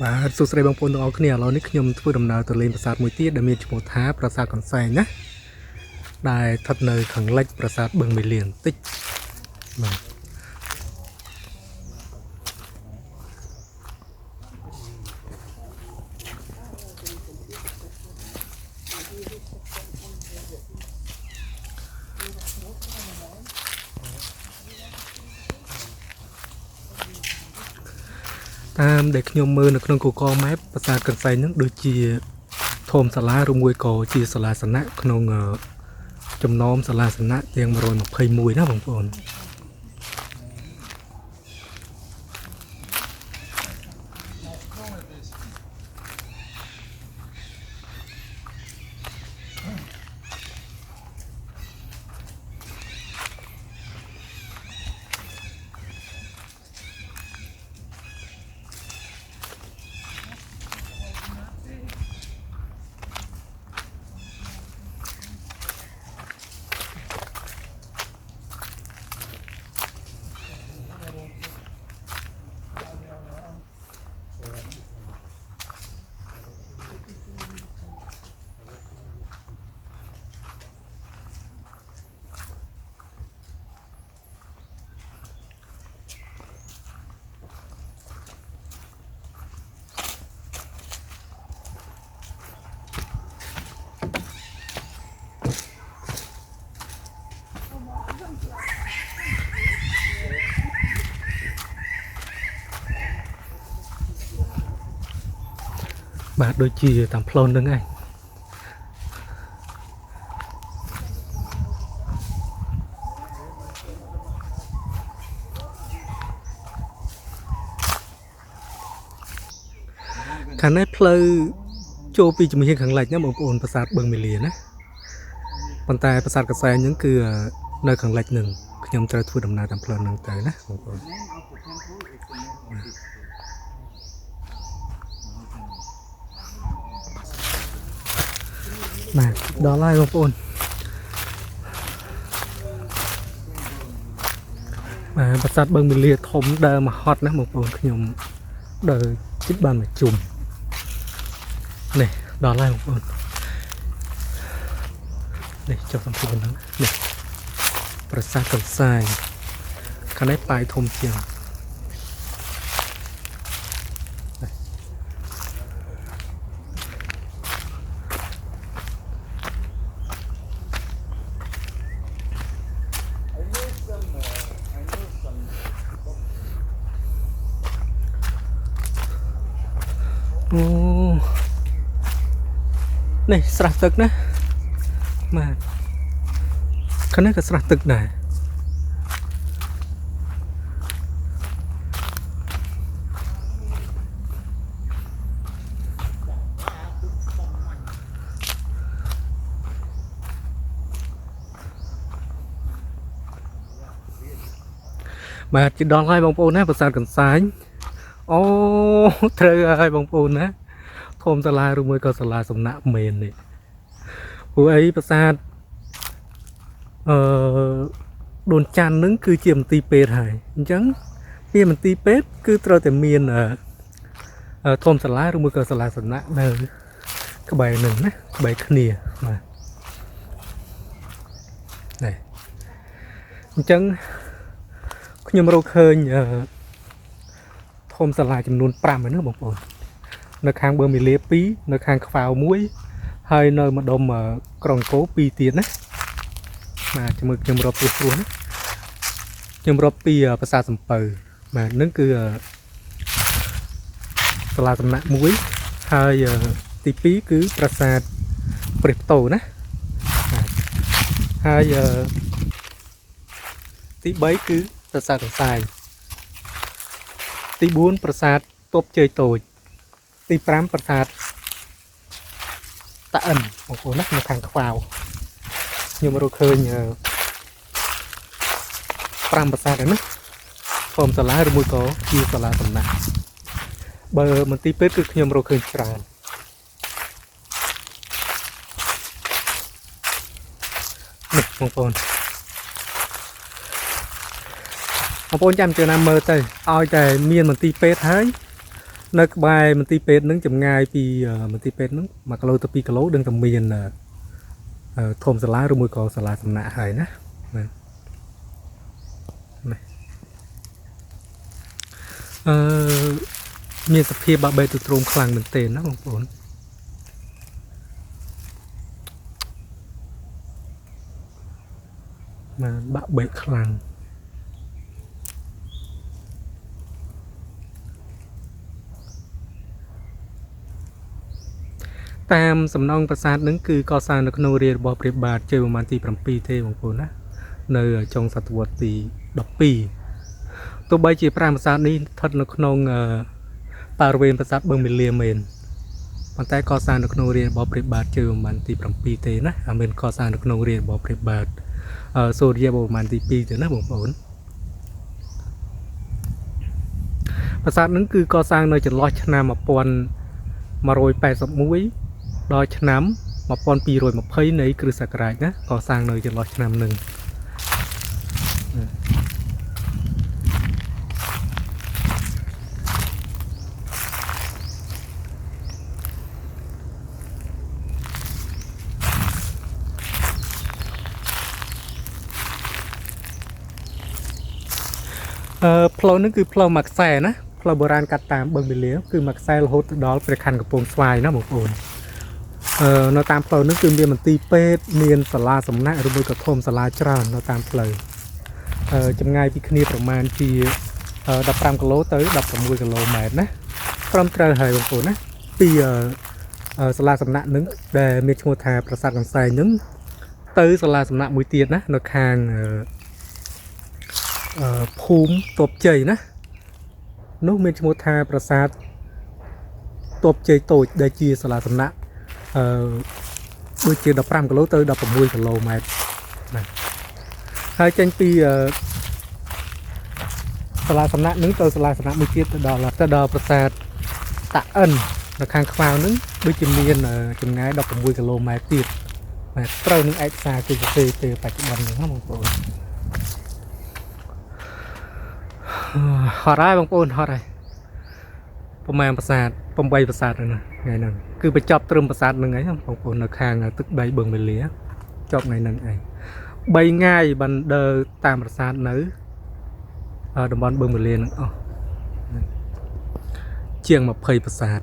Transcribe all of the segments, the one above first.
បាទសួស្តីបងប្អូនទាំងអស់គ្នាឥឡូវនេះខ្ញុំធ្វើដំណើរទៅលេងប្រាសាទមួយទៀតដែលមានឈ្មោះថាប្រាសាទកន្សែងណាដែលស្ថិតនៅខាងលិចប្រាសាទបឹងមេលៀនបន្តិចបាទតាមដែលខ្ញុំមើលនៅក្នុង Google Map ប្រាសាទកន្សែងហ្នឹងដូចជាធំសាលាឬមួយក៏ជាសាលាសនៈក្នុងចំណោមសាលាសនៈទាំង121ណាបងប្អូនបាទដូចជាតាមផ្លូវហ្នឹងឯងខាងនេះផ្លូវចូលពីជំនាញខាងលិចណាបងប្អូនប្រាសាទបឹងមេលាណាប៉ុន្តែប្រាសាទកន្សែងហ្នឹងគឺនៅខាងលិចហ្នឹងខ្ញុំត្រូវធ្វើដំណើរតាមផ្លូវហ្នឹងទៅណាបងប្អូនបាទដល់ហើយបងប្អូនបាទប្រាសាទបឹងមេលាធំដើរមកហត់ណាបងប្អូនខ្ញុំដើរជិតបានមកជុំនេះដល់ហើយបងប្អូននេះចុះសំភួរហ្នឹងនេះប្រាសាទកន្សែងខាងនេះប៉ាយធំជាងអូនេះស្រះទឹកណាបាទខាងនេះក៏ស្រះទឹកដែរបាទជិះដល់ហើយបងប្អូនណាប្រាសាទកន្សែងអូត្រូវហើយបងប្អូនណាធំសាលាឬមួយក៏សាលាសំណាក់មែននេះព្រោះអីប្រាសាទដូនច័ន្ទនឹងគឺជាមន្ទីរពេទ្យហើយអញ្ចឹងពីមន្ទីរពេទ្យគឺត្រូវតែមានធំសាលាឬមួយក៏សាលាសំណាក់នៅក្បែរនឹងណាក្បែរគ្នាបាទនេះអញ្ចឹងខ្ញុំរកឃើញធំសាលាចំនួន5ហើយណាបងប្អូននៅខាងបឹងមេលា2នៅខាងខ្វាវ1ហើយនៅម្ដុំក្រុងអង្គរ2ទៀតណាបាទជាមួយខ្ញុំរាប់ពីព្រោះណាខ្ញុំរាប់ពីប្រាសាទសំពៅបាទនឹងគឺសាលាសំណាក់1ហើយទី2គឺប្រាសាទព្រះផ្ទោណាហើយទី3គឺប្រាសាទកន្សែងទី4ប្រាសាទទប់ជ័យតូចទី5ប្រាសាទតាអិនបងប្អូនណានៅខាងខ្វាវខ្ញុំរកឃើញ5ប្រាសាទហ្នឹងណាធំសាលាឬមួយក៏ជាសាលាសំណាក់បើមន្ទីរពេទ្យគឺខ្ញុំរកឃើញច្រើននេះបងប្អូនបងប្អូនចាំចំណាំមើលទៅឲ្យតែមានមន្ទីរពេទ្យហើយ នៅក្បែរមន្ទីរពេទ្យនឹងចម្ងាយពីមន្ទីរពេទ្យនឹង1គីឡូទៅ2គីឡូដឹងតែមានធំសាលាឬមួយក៏សាលាសំណាក់ហើយណាបាទមានសភាពបាក់បេទទ្រោមខ្លាំងមែនទែនណាបងប្អូនបាទបាក់បេទខ្លាំងតាមសំណងប្រាសាទនឹងគឺកសាងនៅក្នុងរាជរបស់ព្រះបាទជ័យវរ្ម័នទី7ទេបងប្អូនណានៅចុងសតវត្សទី12ទោះបីជាប្រាសាទនេះស្ថិតនៅក្នុងបរិវេណប្រាសាទបឹងមាលាមែនប៉ុន្តែកសាងនៅក្នុងរាជរបស់ព្រះបាទជ័យវរ្ម័នទី7ទេណាអាមានកសាងនៅក្នុងរាជរបស់ព្រះបាទសូរ្យវរ្ម័នទី2ទេណាបងប្អូនប្រាសាទនឹងគឺកសាងនៅចន្លោះឆ្នាំ1181ដល់ឆ្នាំ1220នៃគ្រិស្តសករាជណាកសាងនៅចន្លោះឆ្នាំនឹងផ្លូវនេះគឺផ្លូវមួយខ្សែណាផ្លូវបុរាណកាត់តាមបឹងមាលាគឺមួយខ្សែរហូតដល់ព្រះខ័នកំពង់ស្វាយណាបងប្អូននៅតាមផ្លូវនេះគឺមានមន្ទីរពេទ្យមានសាលាសំណាក់ឬមួយក៏ធំសាលាច្រើននៅតាមផ្លូវចម្ងាយពីគ្នាប្រមាណជា15គីឡូទៅ16គីឡូម៉ែត្រណាត្រឹមត្រូវហើយបងប្អូនណាពីសាលាសំណាក់នឹងដែលមានឈ្មោះថាប្រាសាទកន្សែងនឹងទៅសាលាសំណាក់មួយទៀតណានៅខាងភូមិតបជ័យណានោះមានឈ្មោះថាប្រាសាទតបជ័យតូចដែលជាសាលាសំណាក់ដូចជា15គីឡូទៅ16គីឡូម៉ែត្រណាហើយចេញពីសាលាសំណាក់នឹងទៅសាលាសំណាក់មួយទៀតទៅដល់ប្រាសាទតាអិននៅខាងខ្វៅនឹងដូចជាមានចម្ងាយ16គីឡូម៉ែត្រទៀតបាទត្រូវនឹងឯកសារគេសរសេរទៅបច្ចុប្បន្នហ្នឹងណាបងប្អូនហត់ហើយបងប្អូនហត់ហើយប្រមាណប្រាសាទ8ប្រាសាទហ្នឹងថ្ងៃហ្នឹងគឺបញ្ចប់ត្រឹមប្រាសាទហ្នឹងឯងបងប្អូននៅខាងទឹកដីបឹងមាលាចប់ថ្ងៃហ្នឹងឯង3ថ្ងៃបានដើរតាមប្រាសាទនៅតំបន់បឹងមាលាហ្នឹងអស់ជាង20ប្រាសាទ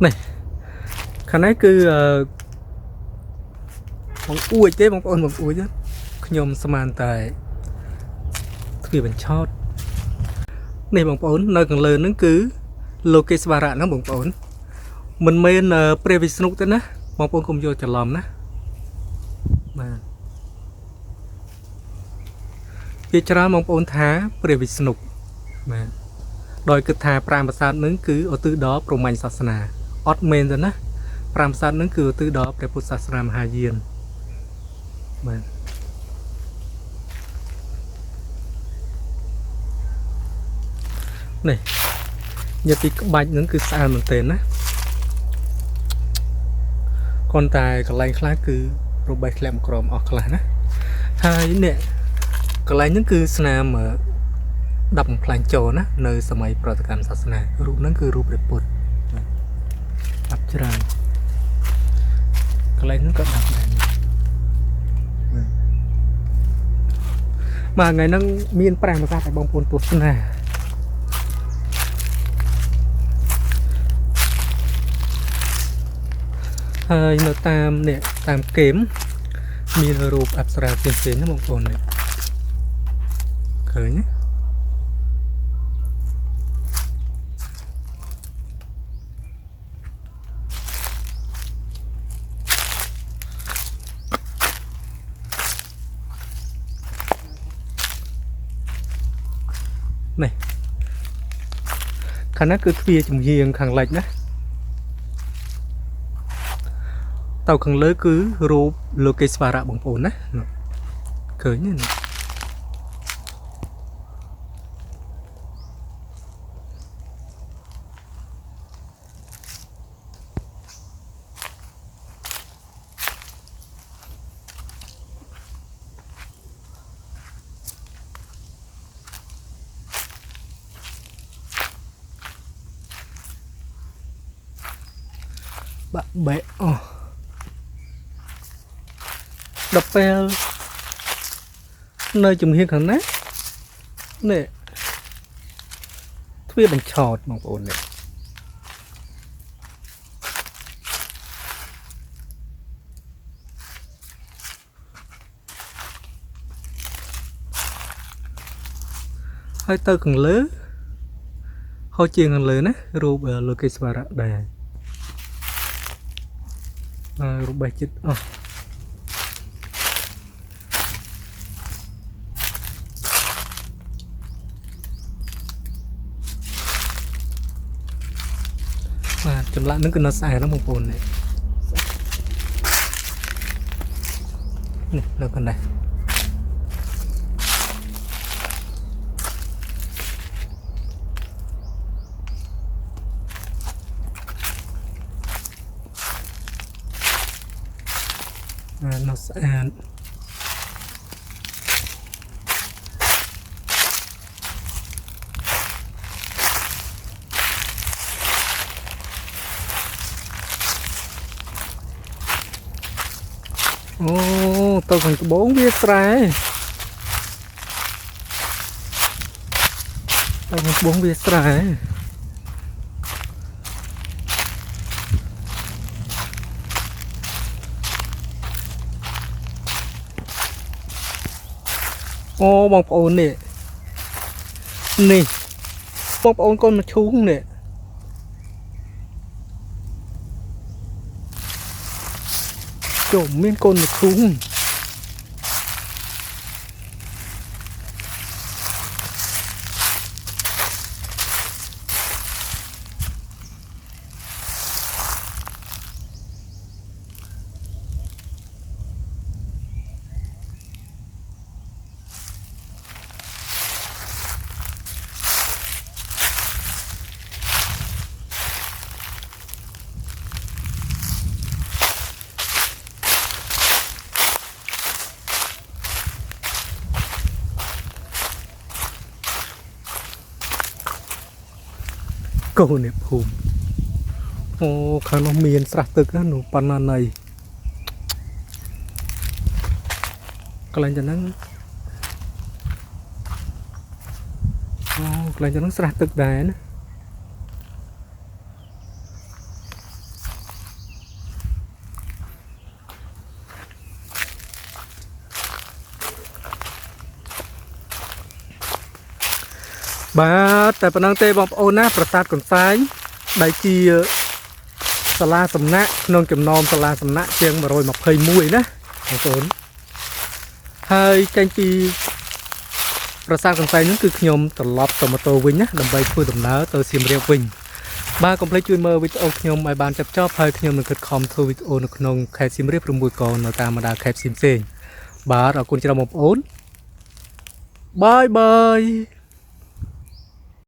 នេះខាងនេះគឺបងអួចទេបងប្អូនបងអួចខ្ញុំស្មានតែទ្វារបញ្ឆោតនេះបងប្អូននៅខាងលើហ្នឹងគឺលោកេស្វរៈហ្នឹងបងប្អូនមិនមែនព្រះវិស្ណុទេណាបងប្អូនកុំយល់ច្រឡំណាបាទជាច្រើនបងប្អូនថាព្រះវិស្ណុបាទដោយគិតថា5ប្រាសាទហ្នឹងគឺឧទ្ទិសដល់ព្រហ្មញ្ញសាសនាអត់មែនទេណា5ប្រាសាទហ្នឹងគឺឧទ្ទិសដល់ព្រះពុទ្ធសាសនាមហាយានបាទនេះញាតិក្បាច់ហ្នឹងគឺស្អាតមែនទែនណាគ្រាន់តែកន្លែងខ្លះគឺរបេះធ្លាក់ក្រមអស់ខ្លះណាហើយនេះកន្លែងហ្នឹងគឺស្នាម10បំផ្លាញចូលណានៅសម័យប្រតិកម្មសាសនារូបហ្នឹងគឺរូបព្រះពុទ្ធដាប់ច្រើនកន្លែងហ្នឹងក៏ដាប់ដែរបាទថ្ងៃហ្នឹងមាន5ប្រាសាទឲ្យបងប្អូនទស្សនាហើយនៅតាមនេះតាមហ្គេមមានរូបអប្សរាផ្សេងៗណាបងប្អូននេះឃើញទេនេះខាងនេះគឺទ្វារចំហៀងខាងលិចណាទៅខាងលើគឺរូបលោកេស្វរៈបងប្អូនណាឃើញទេ បាក់បែកអស់ដល់ពេលនៅជំហានខាងណានេះទ្វារបញ្ឆោតបងប្អូននេះហើយទៅខាងលើហោជាងខាងលើណារូបលើគេស្វារៈដែររូបបេះចិត្តអស់បាទចម្លាក់នឹងគឺនៅស្អាតណាស់បងប្អូននេះនៅកណ្ដាលនៅស្អាតអូទៅខាងត្បូងវាស្រែទៅខាងត្បូងវាស្រែអូបងប្អូននេះបងប្អូនកូនមកឈូងនេះចូលមានកូនមកឈូងកូននេះភូមិអូខាងនោះមានស្រះទឹកណានោះប៉ុណ្ណាណៃកន្លែងទៅហ្នឹងអូកន្លែងទៅហ្នឹងស្រះទឹកដែរណាបាទតែប៉ុណ្ណឹងទេបងប្អូនណាប្រាសាទកន្សែងដែលជាសាលាសំណាក់ក្នុងចំណោមសាលាសំណាក់ជាង121ណាបងប្អូនហើយចេញពីប្រាសាទកន្សែងហ្នឹងគឺខ្ញុំត្រឡប់ទៅម៉ូតូវិញណាដើម្បីធ្វើដំណើរទៅសៀមរាបវិញបាទកុំភ្លេចជួយមើលវីដេអូខ្ញុំឲ្យបានចប់ហើយខ្ញុំនឹងខិតខំធ្វើវីដេអូនៅក្នុងខេត្តសៀមរាប6កោនៅតាមបណ្ដាខេត្តផ្សេងៗបាទអរគុណច្រើនបងប្អូនបាយ